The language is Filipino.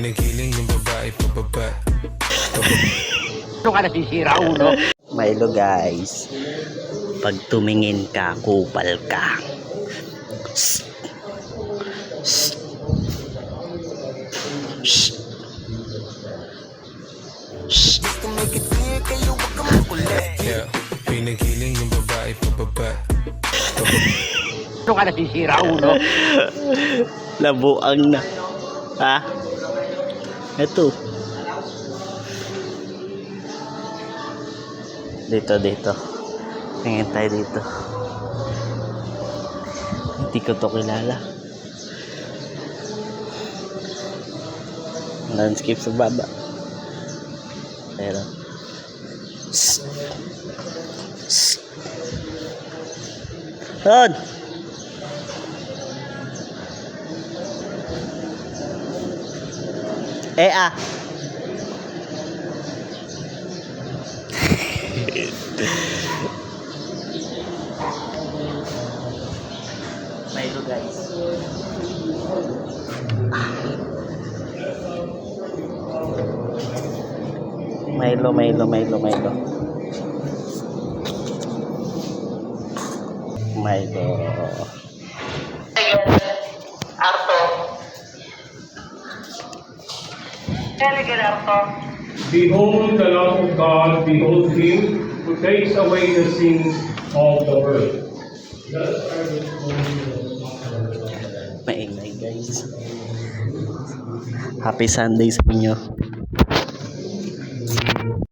Pinigiling yung babae pababa. Ano ka nasisira, ulo? Milo guys, pag tumingin ka, kupal ka. Shh. Shh. Shh. Shh. Yeah, pinigiling yung babae pababa. Ano ka nasisira, ulo? Labuang na. Ha? Ito. Dito. Tingin tayo dito. Hindi ko to kilala. Landscape sa baba. Pero Shhh. Shhh. Rod! Milo guys. Milo. Behold the Lamb of God, behold him who takes away the sins of the world. Maingay guys. Happy Sunday sa inyo.